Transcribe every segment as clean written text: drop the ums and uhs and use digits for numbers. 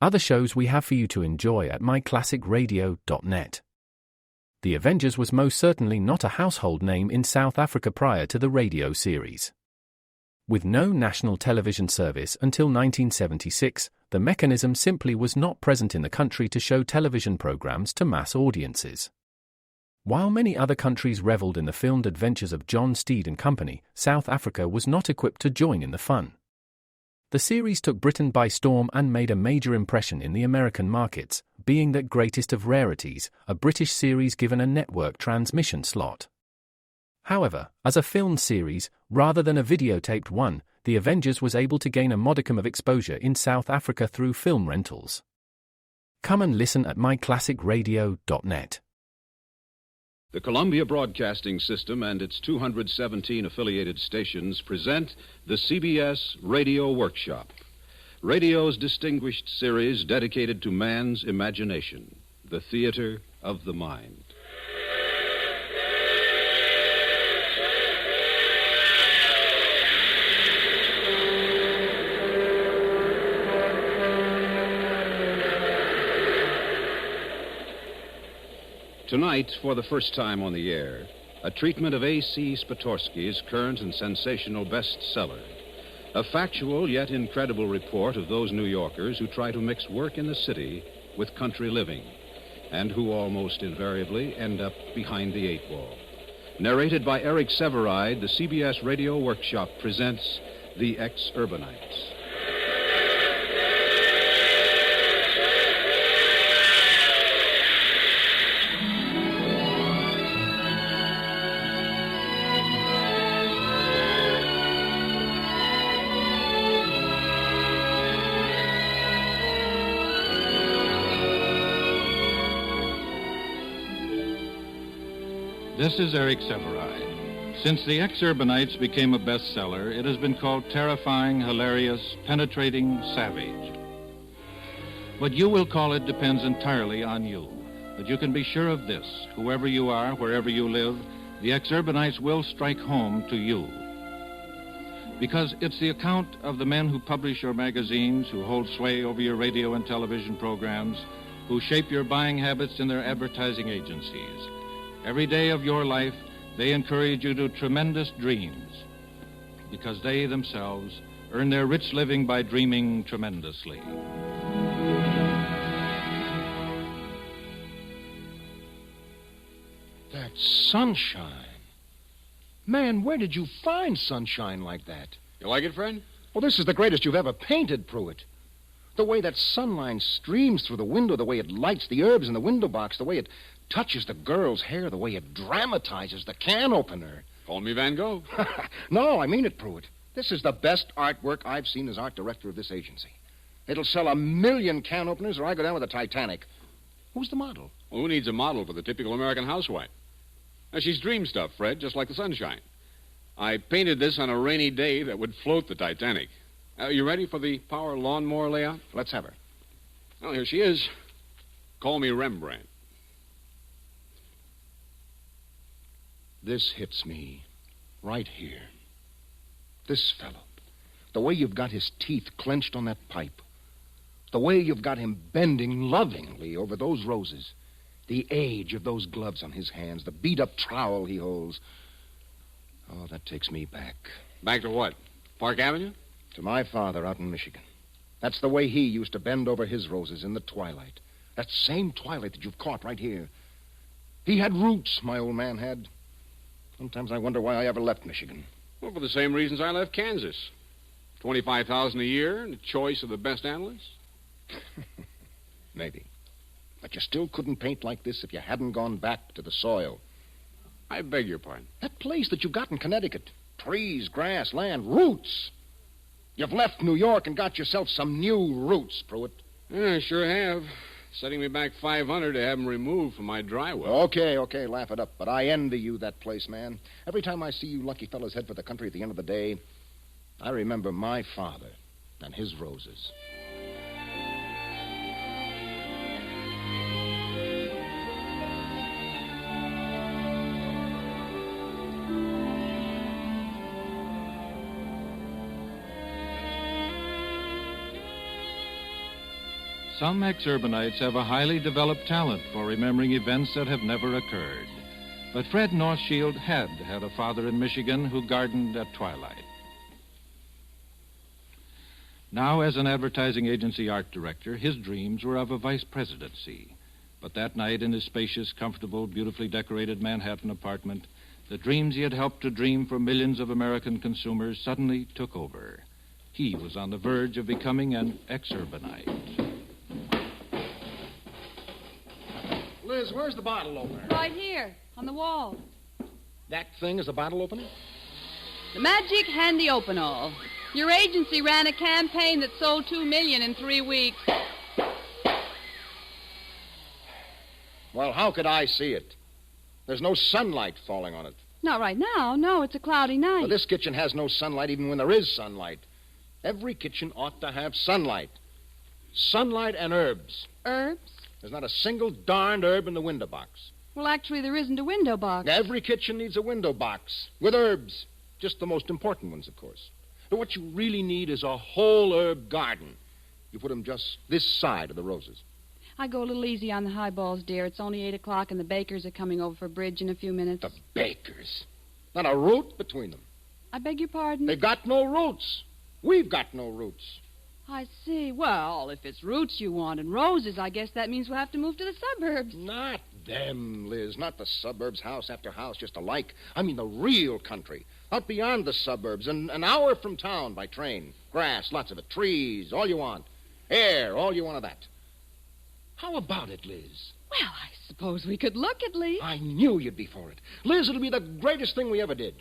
Other shows we have for you to enjoy at myclassicradio.net. The Avengers was most certainly not a household name in South Africa prior to the radio series. With no national television service until 1976, the mechanism simply was not present in the country to show television programs to mass audiences. While many other countries reveled in the filmed adventures of John Steed and company, South Africa was not equipped to join in the fun. The series took Britain by storm and made a major impression in the American markets, being that greatest of rarities, a British series given a network transmission slot. However, as a filmed series, rather than a videotaped one, The Avengers was able to gain a modicum of exposure in South Africa through film rentals. Come and listen at myclassicradio.net. The Columbia Broadcasting System and its 217 affiliated stations present the CBS Radio Workshop, radio's distinguished series dedicated to man's imagination, the theater of the mind. Tonight, for the first time on the air, a treatment of A.C. Spatorsky's current and sensational bestseller. A factual yet incredible report of those New Yorkers who try to mix work in the city with country living, and who almost invariably end up behind the eight ball. Narrated by Eric Severide, the CBS Radio Workshop presents The Exurbanites. This is Eric Severide. Since The Exurbanites became a bestseller, it has been called terrifying, hilarious, penetrating, savage. What you will call it depends entirely on you. But you can be sure of this: whoever you are, wherever you live, The Exurbanites will strike home to you. Because it's the account of the men who publish your magazines, who hold sway over your radio and television programs, who shape your buying habits in their advertising agencies. Every day of your life, they encourage you to tremendous dreams, because they themselves earn their rich living by dreaming tremendously. That sunshine. Man, where did you find sunshine like that? You like it, Fred? Well, this is the greatest you've ever painted, Pruitt. The way that sunlight streams through the window, the way it lights the herbs in the window box, the way it touches the girl's hair, the way it dramatizes the can opener. Call me Van Gogh. No, I mean it, Pruitt. This is the best artwork I've seen as art director of this agency. It'll sell 1 million can openers or I go down with the Titanic. Who's the model? Well, who needs a model for the typical American housewife? Now, she's dream stuff, Fred, just like the sunshine. I painted this on a rainy day that would float the Titanic. You ready for the power lawnmower layout? Let's have her. Well, here she is. Call me Rembrandt. This hits me right here. This fellow. The way you've got his teeth clenched on that pipe. The way you've got him bending lovingly over those roses. The age of those gloves on his hands. The beat-up trowel he holds. Oh, that takes me back. Back to what? Park Avenue? To my father out in Michigan. That's the way he used to bend over his roses in the twilight. That same twilight that you've caught right here. He had roots, my old man had. Sometimes I wonder why I ever left Michigan. Well, for the same reasons I left Kansas. $25,000 a year and a choice of the best analysts? Maybe. But you still couldn't paint like this if you hadn't gone back to the soil. I beg your pardon. That place that you got in Connecticut. Trees, grass, land, roots. You've left New York and got yourself some new roots, Pruitt. Yeah, I sure have. Setting me back $500 to have them removed from my dry well. Okay, laugh it up. But I envy you that place, man. Every time I see you lucky fellas head for the country at the end of the day, I remember my father and his roses. Some exurbanites have a highly developed talent for remembering events that have never occurred. But Fred Northshield had a father in Michigan who gardened at twilight. Now, as an advertising agency art director, his dreams were of a vice presidency. But that night, in his spacious, comfortable, beautifully decorated Manhattan apartment, the dreams he had helped to dream for millions of American consumers suddenly took over. He was on the verge of becoming an exurbanite. Liz, where's the bottle opener? Right here, on the wall. That thing is a bottle opener? The magic handy open-all. Your agency ran a campaign that sold $2 million in 3 weeks. Well, how could I see it? There's no sunlight falling on it. Not right now. No, it's a cloudy night. Well, this kitchen has no sunlight even when there is sunlight. Every kitchen ought to have sunlight. Sunlight and herbs. Herbs? There's not a single darned herb in the window box. Well, actually, there isn't a window box. Every kitchen needs a window box with herbs. Just the most important ones, of course. But what you really need is a whole herb garden. You put them just this side of the roses. I go a little easy on the highballs, dear. It's only 8 o'clock, and the bakers are coming over for bridge in a few minutes. The bakers. Not a root between them. I beg your pardon? They've got no roots. We've got no roots. I see. Well, if it's roots you want and roses, I guess that means we'll have to move to the suburbs. Not them, Liz. Not the suburbs, house after house, just alike. I mean the real country. Out beyond the suburbs, and an hour from town by train. Grass, lots of it. Trees, all you want. Air, all you want of that. How about it, Liz? Well, I suppose we could look at least. I knew you'd be for it. Liz, it'll be the greatest thing we ever did.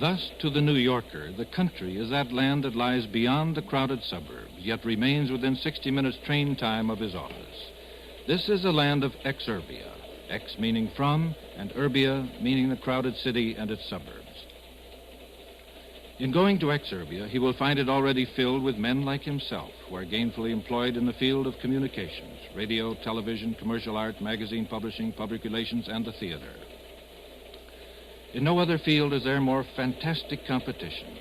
Thus, to the New Yorker, the country is that land that lies beyond the crowded suburbs, yet remains within 60 minutes train time of his office. This is a land of exurbia, ex meaning from, and urbia meaning the crowded city and its suburbs. In going to exurbia, he will find it already filled with men like himself, who are gainfully employed in the field of communications, radio, television, commercial art, magazine publishing, public relations, and the theater. In no other field is there more fantastic competition.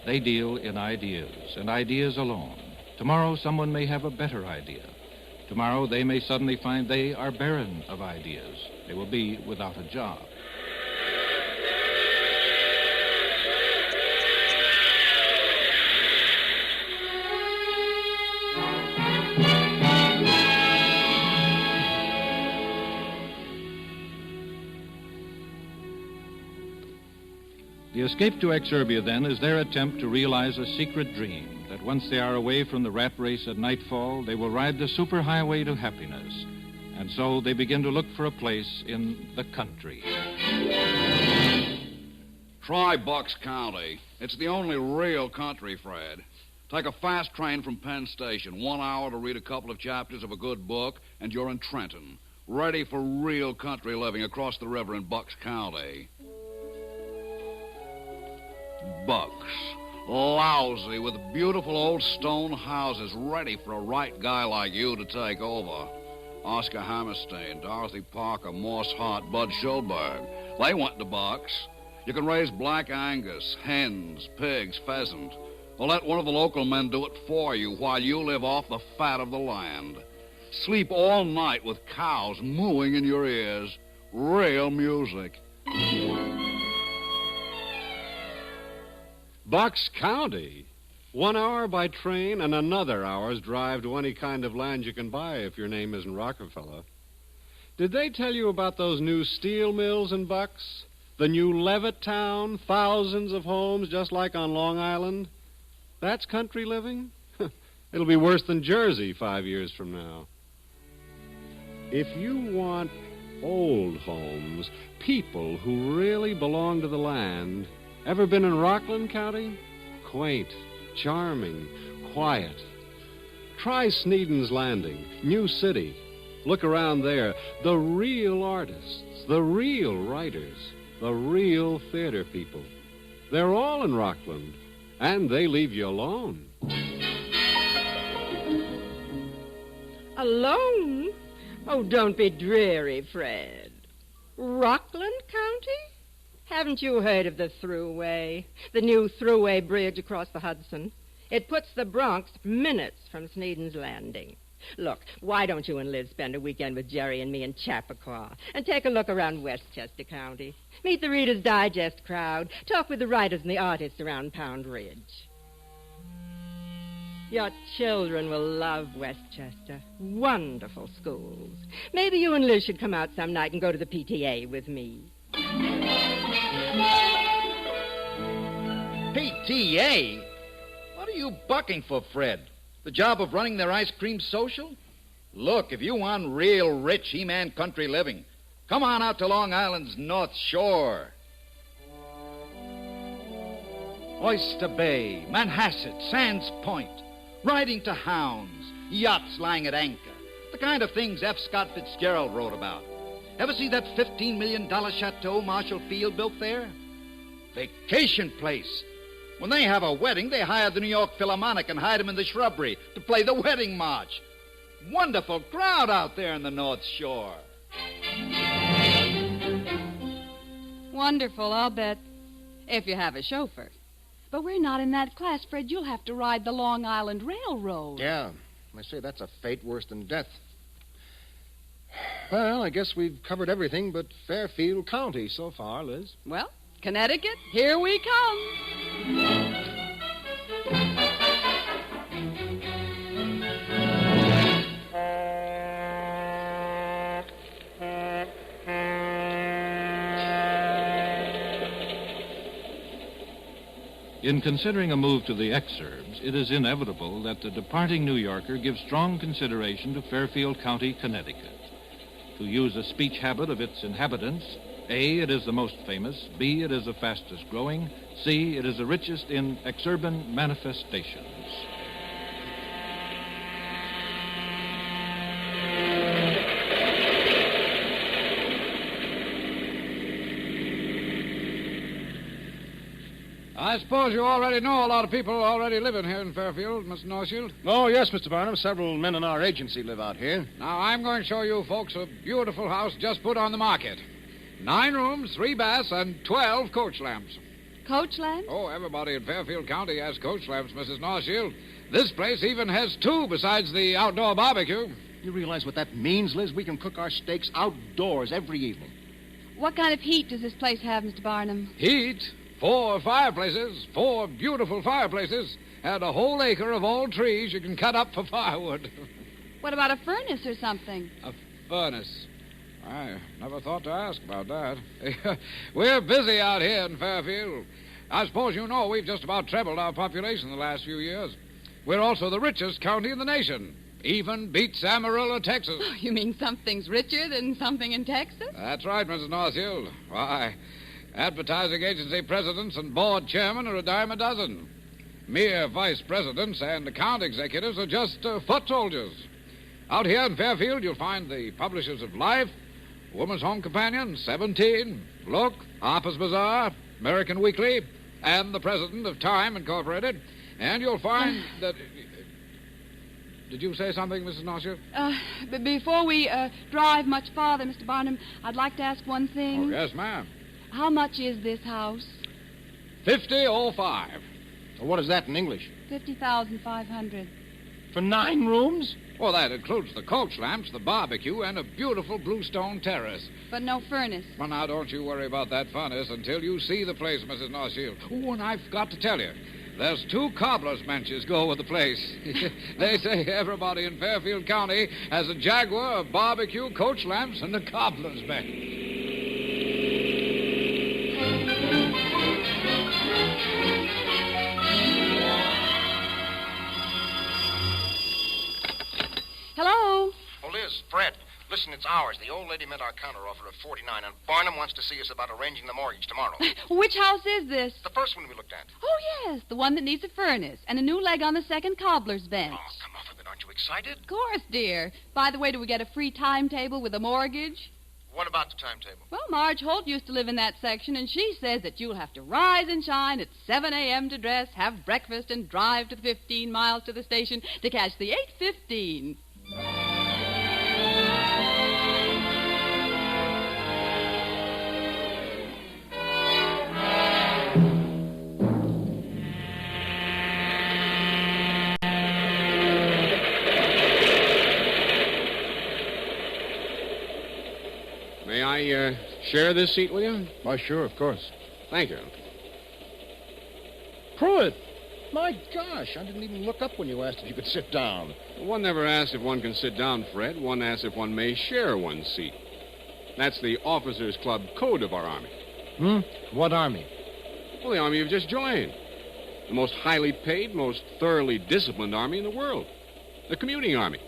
They deal in ideas, and ideas alone. Tomorrow, someone may have a better idea. Tomorrow, they may suddenly find they are barren of ideas. They will be without a job. The escape to exurbia, then, is their attempt to realize a secret dream, that once they are away from the rat race at nightfall, they will ride the superhighway to happiness. And so they begin to look for a place in the country. Try Bucks County. It's the only real country, Fred. Take a fast train from Penn Station, 1 hour to read a couple of chapters of a good book, and you're in Trenton, ready for real country living across the river in Bucks County. Bucks. Lousy, with beautiful old stone houses ready for a right guy like you to take over. Oscar Hammerstein, Dorothy Parker, Morse Hart, Bud Schulberg. They went to Bucks. You can raise black Angus, hens, pigs, pheasant. Or let one of the local men do it for you while you live off the fat of the land. Sleep all night with cows mooing in your ears. Real music. Bucks County. 1 hour by train and another hour's drive to any kind of land you can buy if your name isn't Rockefeller. Did they tell you about those new steel mills in Bucks? The new Levittown, thousands of homes just like on Long Island? That's country living? It'll be worse than Jersey 5 years from now. If you want old homes, people who really belong to the land... Ever been in Rockland County? Quaint, charming, quiet. Try Sneeden's Landing, New City. Look around there. The real artists, the real writers, the real theater people. They're all in Rockland, and they leave you alone. Alone? Oh, don't be dreary, Fred. Rockland County? Haven't you heard of the Thruway? The new Thruway bridge across the Hudson? It puts the Bronx minutes from Sneeden's Landing. Look, why don't you and Liz spend a weekend with Jerry and me in Chappaqua and take a look around Westchester County? Meet the Reader's Digest crowd. Talk with the writers and the artists around Pound Ridge. Your children will love Westchester. Wonderful schools. Maybe you and Liz should come out some night and go to the PTA with me. PTA? What are you bucking for, Fred? The job of running their ice cream social? Look, if you want real rich He-Man country living, come on out to Long Island's North Shore. Oyster Bay, Manhasset, Sands Point, riding to hounds, yachts lying at anchor, the kind of things F. Scott Fitzgerald wrote about. Ever see that $15 million chateau Marshall Field built there? Vacation place. When they have a wedding, they hire the New York Philharmonic and hide them in the shrubbery to play the wedding march. Wonderful crowd out there in the North Shore. Wonderful, I'll bet. If you have a chauffeur. But we're not in that class, Fred. You'll have to ride the Long Island Railroad. Yeah, I say that's a fate worse than death. Well, I guess we've covered everything but Fairfield County so far, Liz. Well, Connecticut, here we come. In considering a move to the exurbs, it is inevitable that the departing New Yorker gives strong consideration to Fairfield County, Connecticut. To use a speech habit of its inhabitants, A, it is the most famous, B, it is the fastest growing, C, it is the richest in exurban manifestations. I suppose you already know a lot of people already living here in Fairfield, Mr. Northshield. Oh, yes, Mr. Barnum. Several men in our agency live out here. Now, I'm going to show you folks a beautiful house just put on the market. 9 rooms, 3 baths, and 12 coach lamps. Coach lamps? Oh, everybody in Fairfield County has coach lamps, Mrs. Northshield. This place even has 2 besides the outdoor barbecue. You realize what that means, Liz? We can cook our steaks outdoors every evening. What kind of heat does this place have, Mr. Barnum? Heat? 4 fireplaces, 4 beautiful fireplaces, and a whole acre of old trees you can cut up for firewood. What about a furnace or something? A furnace? I never thought to ask about that. We're busy out here in Fairfield. I suppose you know we've just about trebled our population the last few years. We're also the richest county in the nation. Even beats Amarillo, Texas. Oh, you mean something's richer than something in Texas? That's right, Mrs. Northfield. Why, advertising agency presidents and board chairmen are a dime a dozen. Mere vice presidents and account executives are just foot soldiers. Out here in Fairfield, you'll find the publishers of Life, Woman's Home Companion, 17, Look, Harper's Bazaar, American Weekly, and the president of Time Incorporated. And you'll find that... Did you say something, Mrs. Northshire? Before we drive much farther, Mr. Barnum, I'd like to ask one thing. Oh, yes, ma'am. How much is this house? $50,05. Well, what is that in English? $50,500. For 9 rooms? Well, that includes the coach lamps, the barbecue, and a beautiful bluestone terrace. But no furnace. Well, now, don't you worry about that furnace until you see the place, Mrs. Northshield. Oh, and I forgot to tell you. There's 2 cobbler's benches go with the place. They say everybody in Fairfield County has a Jaguar, a barbecue, coach lamps, and a cobbler's bench. Hello? Oh, Liz, Fred, listen, it's ours. The old lady met our counteroffer of $49, and Barnum wants to see us about arranging the mortgage tomorrow. Which house is this? The first one we looked at. Oh, yes, the one that needs a furnace and a new leg on the second cobbler's bench. Oh, come off of it. Aren't you excited? Of course, dear. By the way, do we get a free timetable with a mortgage? What about the timetable? Well, Marge Holt used to live in that section, and she says that you'll have to rise and shine at 7 a.m. to dress, have breakfast, and drive to the 15 miles to the station to catch the 8:15. I share this seat with you? Why, sure, of course. Thank you. Pruitt! My gosh, I didn't even look up when you asked if you could sit down. One never asks if one can sit down, Fred. One asks if one may share one's seat. That's the Officers Club code of our Army. What Army? Well, the Army you've just joined. The most highly paid, most thoroughly disciplined Army in the world. The commuting Army.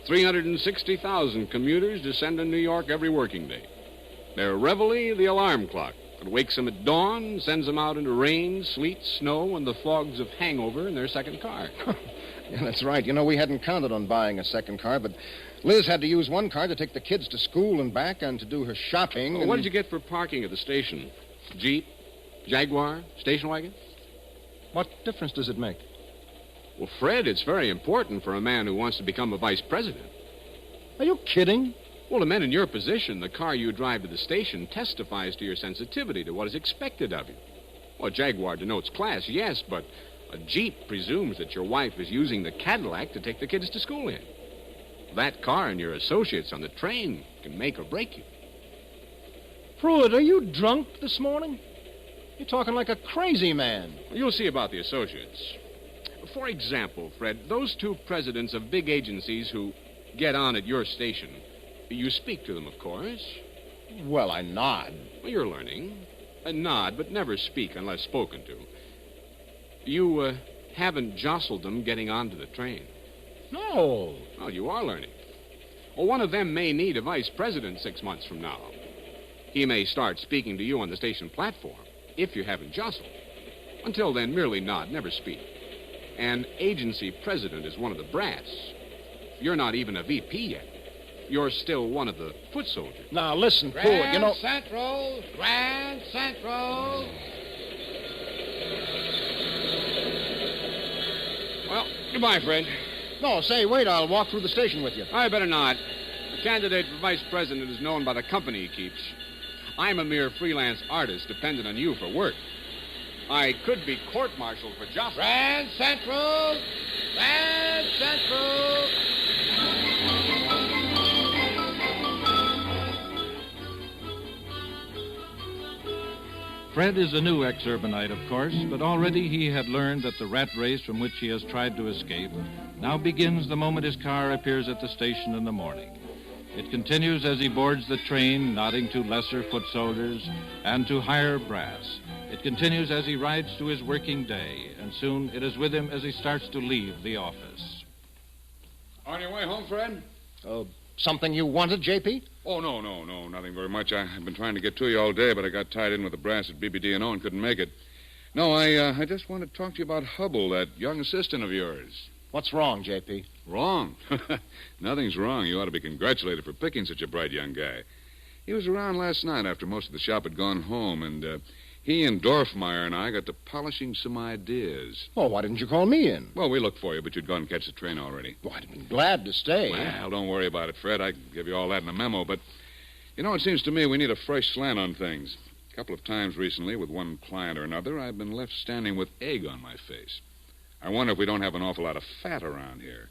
360,000 commuters descend on New York every working day. Their reveille, the alarm clock. It wakes them at dawn, sends them out into rain, sleet, snow, and the fogs of hangover in their second car. Yeah, that's right. You know, we hadn't counted on buying a second car, but Liz had to use one car to take the kids to school and back and to do her shopping. Well, what did you get for parking at the station? Jeep? Jaguar? Station wagon? What difference does it make? Well, Fred, it's very important for a man who wants to become a vice president. Are you kidding? Well, to men in your position, the car you drive to the station testifies to your sensitivity to what is expected of you. Well, a Jaguar denotes class, yes, but a Jeep presumes that your wife is using the Cadillac to take the kids to school in. That car and your associates on the train can make or break you. Pruitt, are you drunk this morning? You're talking like a crazy man. Well, you'll see about the associates. For example, Fred, those two presidents of big agencies who get on at your station, you speak to them, of course. Well, I nod. Well, you're learning. Nod, but never speak unless spoken to. You haven't jostled them getting onto the train. No. Well, you are learning. Well, one of them may need a vice president 6 months from now. He may start speaking to you on the station platform, if you haven't jostled. Until then, merely nod, never speak. An agency president is one of the brass. You're not even a VP yet. You're still one of the foot soldiers. Now, listen, Pruitt, you know... Grand Central. Well, goodbye, Fred. No, say, wait, I'll walk through the station with you. I better not. The candidate for vice president is known by the company he keeps. I'm a mere freelance artist dependent on you for work. I could be court-martialed for jostling. Grand Central. Grand Central. Fred is a new Exurbanite, of course, but already he had learned that the rat race from which he has tried to escape now begins the moment his car appears at the station in the morning. It continues as he boards the train, nodding to lesser foot soldiers and to higher brass. It continues as he rides to his working day, and soon it is with him as he starts to leave the office. On your way home, Fred? Something you wanted, J.P.? Oh, no, nothing very much. I've been trying to get to you all day, but I got tied in with the brass at BBD&O and couldn't make it. No, I just want to talk to you about Hubble, that young assistant of yours. What's wrong, J.P.? Wrong? Nothing's wrong. You ought to be congratulated for picking such a bright young guy. He was around last night after most of the shop had gone home, and he and Dorfmeyer and I got to polishing some ideas. Well, why didn't you call me in? Well, we looked for you, but you'd gone and catch the train already. Well, I'd been glad to stay. Well, don't worry about it, Fred. I can give you all that in a memo, but, you know, it seems to me we need a fresh slant on things. A couple of times recently, with one client or another, I've been left standing with egg on my face. I wonder if we don't have an awful lot of fat around here.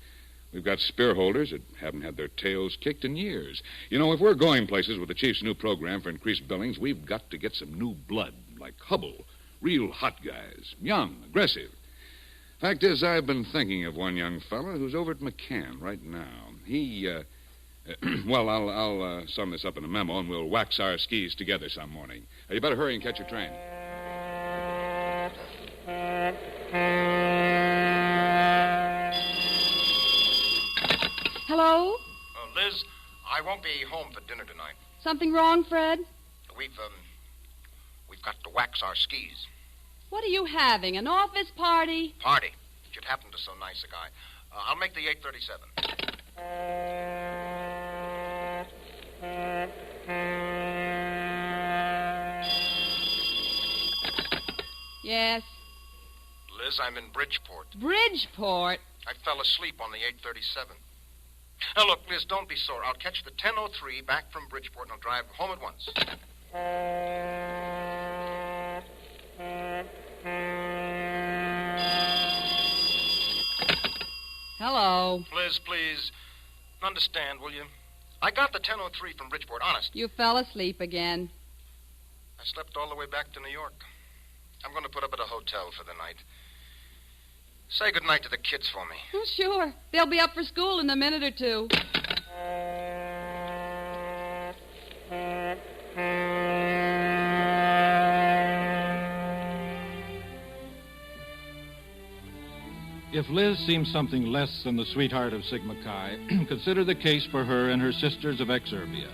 We've got spear holders that haven't had their tails kicked in years. You know, if we're going places with the chief's new program for increased billings, we've got to get some new blood, like Hubble. Real hot guys. Young, aggressive. Fact is, I've been thinking of one young fella who's over at McCann right now. He, well, I'll sum this up in a memo, and we'll wax our skis together some morning. You better hurry and catch your train. Hello? Liz, I won't be home for dinner tonight. Something wrong, Fred? We've got to wax our skis. What are you having, an office party? Party. It should happen to so nice a guy. I'll make the 8:37. Yes. Liz, I'm in Bridgeport. Bridgeport? I fell asleep on the 8:37. Now, look, Liz, don't be sore. I'll catch the 10:03 back from Bridgeport, and I'll drive home at once. Hello. Liz, please, understand, will you? I got the 10:03 from Bridgeport, honest. You fell asleep again. I slept all the way back to New York. I'm going to put up at a hotel for the night. Say goodnight to the kids for me. Oh, sure. They'll be up for school in a minute or two. If Liz seems something less than the sweetheart of Sigma Chi, consider the case for her and her sisters of Exurbia.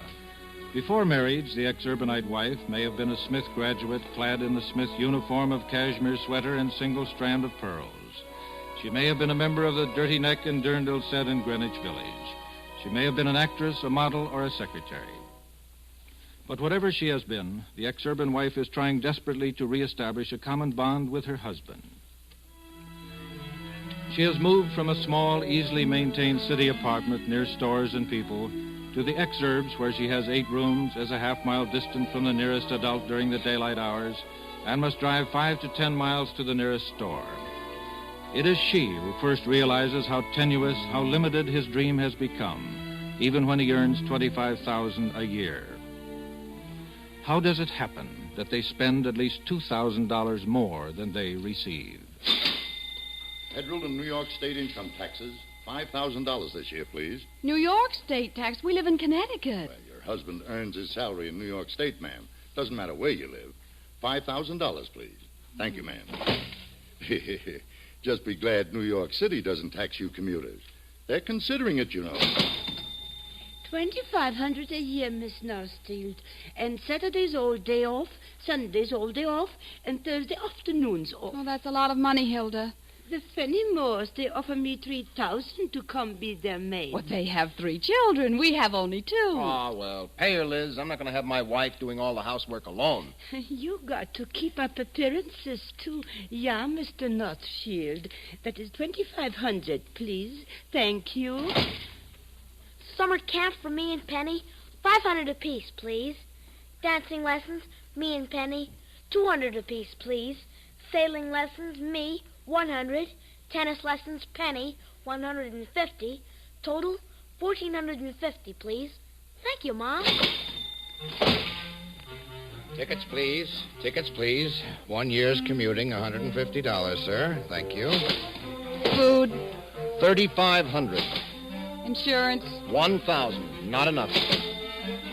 Before marriage, the Exurbanite wife may have been a Smith graduate clad in the Smith uniform of cashmere sweater and single strand of pearls. She may have been a member of the Dirty Neck and Durndal set in Greenwich Village. She may have been an actress, a model, or a secretary. But whatever she has been, the Exurban wife is trying desperately to reestablish a common bond with her husband. She has moved from a small, easily maintained city apartment near stores and people to the Exurbs, where she has 8 rooms, is a half-mile distant from the nearest adult during the daylight hours, and must drive 5 to 10 miles to the nearest store. It is she who first realizes how tenuous, how limited his dream has become, even when he earns $25,000 a year. How does it happen that they spend at least $2,000 more than they receive? Federal and New York state income taxes, $5,000 this year, please. New York state tax? We live in Connecticut. Well, your husband earns his salary in New York state, ma'am. Doesn't matter where you live. $5,000, please. Thank you, ma'am. Just be glad New York City doesn't tax you commuters. They're considering it, you know. $2,500 a year, Miss Northfield. And Saturdays all day off, Sundays all day off, and Thursday afternoons off. Oh, that's a lot of money, Hilda. The Fenimores, they offer me $3,000 to come be their maid. Well, they have 3 children. We have only 2. Oh, well, pay her, Liz. I'm not going to have my wife doing all the housework alone. You got to keep up appearances, too. Yeah, Mr. Northfield. That is $2,500, please. Thank you. Summer camp for me and Penny, $500 apiece, please. Dancing lessons, me and Penny, $200 apiece, please. Sailing lessons, me, $100. Tennis lessons, Penny, $150. Total, $1,450, please. Thank you, Mom. Tickets, please. Tickets, please. 1 year's commuting, $150, sir. Thank you. Food. $3,500. Insurance. $1,000. Not enough.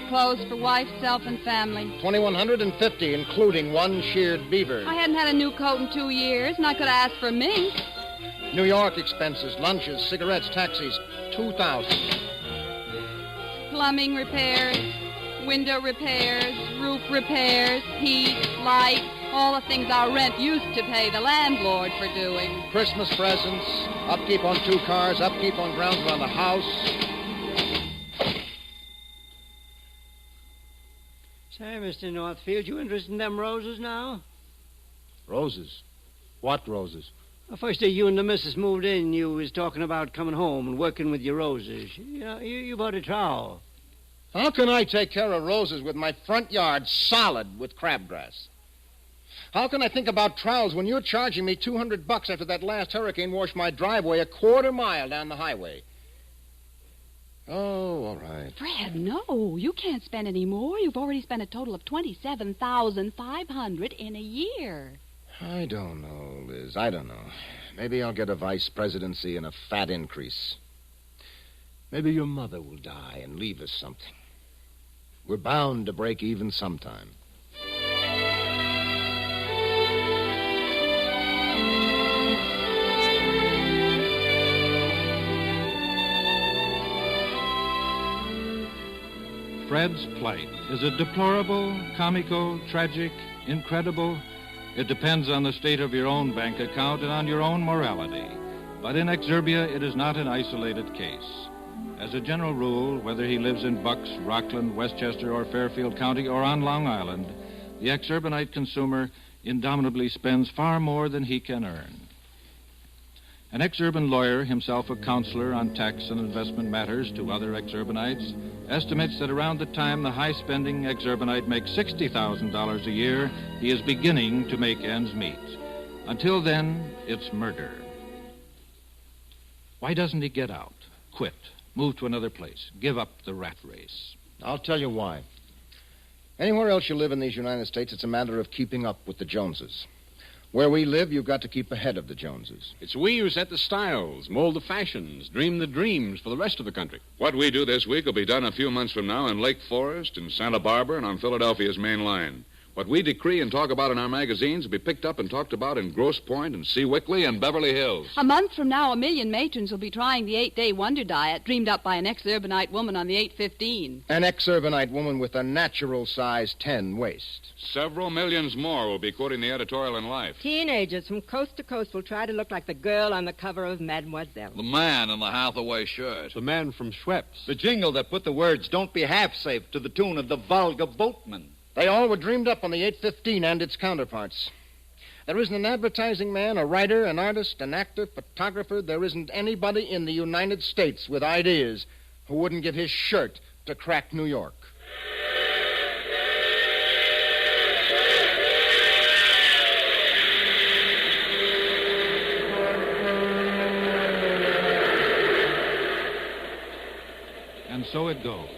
Clothes for wife, self, and family. $2,150, including 1 sheared beaver. I hadn't had a new coat in 2 years, and I could ask for mink. New York expenses, lunches, cigarettes, taxis, $2,000. Plumbing repairs, window repairs, roof repairs, heat, light, all the things our rent used to pay the landlord for doing. Christmas presents, upkeep on 2 cars, upkeep on grounds around the house. Say, Mr. Northfield, you interested in them roses now? Roses? What roses? The first day you and the missus moved in, you was talking about coming home and working with your roses. You know, you bought a trowel. How can I take care of roses with my front yard solid with crabgrass? How can I think about trowels when you're charging me $200 after that last hurricane washed my driveway a quarter mile down the highway? Oh, all right. Fred, no. You can't spend any more. You've already spent a total of $27,500 in a year. I don't know, Liz. I don't know. Maybe I'll get a vice presidency and a fat increase. Maybe your mother will die and leave us something. We're bound to break even sometime. Fred's plight. Is it deplorable, comical, tragic, incredible? It depends on the state of your own bank account and on your own morality. But in Exurbia, it is not an isolated case. As a general rule, whether he lives in Bucks, Rockland, Westchester, or Fairfield County, or on Long Island, the Exurbanite consumer indomitably spends far more than he can earn. An Exurban lawyer, himself a counselor on tax and investment matters to other Exurbanites, estimates that around the time the high-spending Exurbanite makes $60,000 a year, he is beginning to make ends meet. Until then, it's murder. Why doesn't he get out, quit, Move to another place. Give up the rat race. I'll tell you why. Anywhere else you live in these United States, it's a matter of keeping up with the Joneses. Where we live, you've got to keep ahead of the Joneses. It's we who set the styles, mold the fashions, dream the dreams for the rest of the country. What we do this week will be done a few months from now in Lake Forest, in Santa Barbara, and on Philadelphia's main line. What we decree and talk about in our magazines will be picked up and talked about in Grosse Pointe and Seawickley and Beverly Hills. A month from now, 1 million matrons will be trying the 8-day wonder diet dreamed up by an Exurbanite woman on the 815. An Exurbanite woman with a natural size 10 waist. Several millions more will be quoting the editorial in Life. Teenagers from coast to coast will try to look like the girl on the cover of Mademoiselle. The man in the Hathaway shirt. The man from Schweppes. The jingle that put the words, "Don't be half safe," to the tune of the vulgar boatman. They all were dreamed up on the 815 and its counterparts. There isn't an advertising man, a writer, an artist, an actor, photographer. There isn't anybody in the United States with ideas who wouldn't give his shirt to crack New York. And so it goes.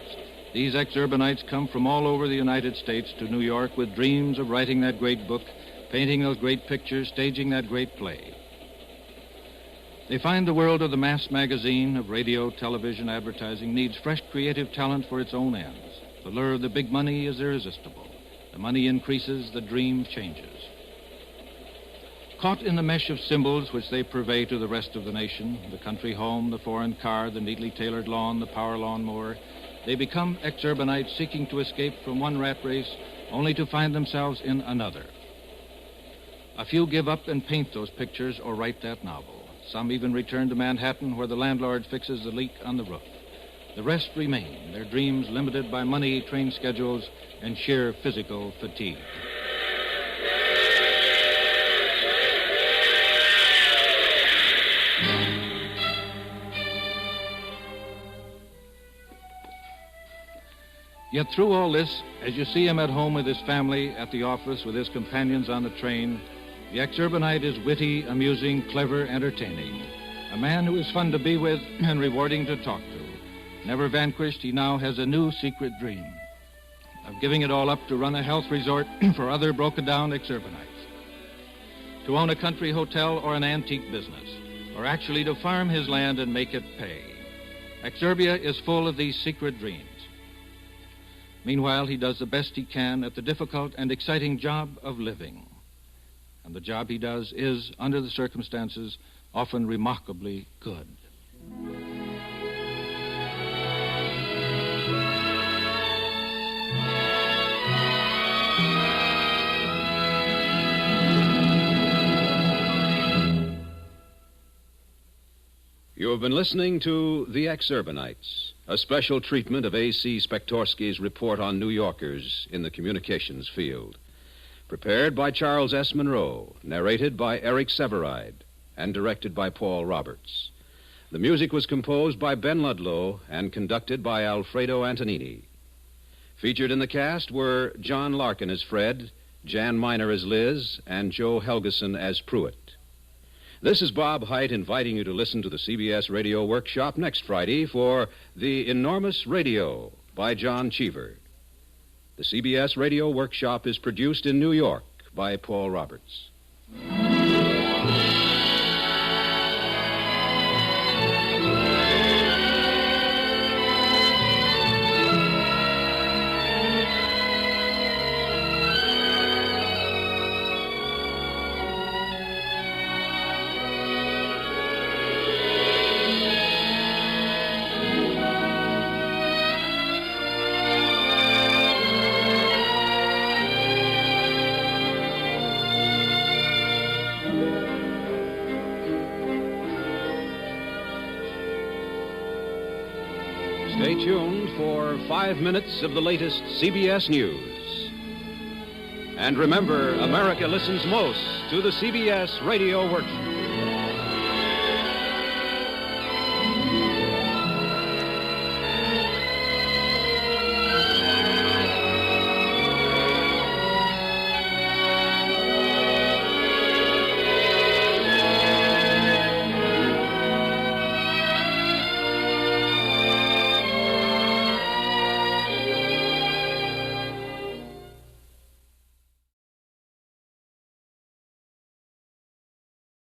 These Exurbanites come from all over the United States to New York with dreams of writing that great book, painting those great pictures, staging that great play. They find the world of the mass magazine, of radio, television, advertising, needs fresh creative talent for its own ends. The lure of the big money is irresistible. The money increases, the dream changes. Caught in the mesh of symbols which they purvey to the rest of the nation, the country home, the foreign car, the neatly tailored lawn, the power lawnmower, they become Exurbanites seeking to escape from one rat race only to find themselves in another. A few give up and paint those pictures or write that novel. Some even return to Manhattan where the landlord fixes the leak on the roof. The rest remain, their dreams limited by money, train schedules, and sheer physical fatigue. Yet through all this, as you see him at home with his family, at the office with his companions on the train, the Exurbanite is witty, amusing, clever, entertaining. A man who is fun to be with and rewarding to talk to. Never vanquished, he now has a new secret dream of giving it all up to run a health resort for other broken-down Exurbanites, to own a country hotel or an antique business, or actually to farm his land and make it pay. Exurbia is full of these secret dreams. Meanwhile, he does the best he can at the difficult and exciting job of living. And the job he does is, under the circumstances, often remarkably good. You have been listening to The Exurbanites, a special treatment of A.C. Spektorsky's report on New Yorkers in the communications field. Prepared by Charles S. Monroe, narrated by Eric Severide, and directed by Paul Roberts. The music was composed by Ben Ludlow and conducted by Alfredo Antonini. Featured in the cast were John Larkin as Fred, Jan Miner as Liz, and Joe Helgeson as Pruitt. This is Bob Hite inviting you to listen to the CBS Radio Workshop next Friday for The Enormous Radio by John Cheever. The CBS Radio Workshop is produced in New York by Paul Roberts. Stay tuned for 5 minutes of the latest CBS News. And remember, America listens most to the CBS Radio Workshop.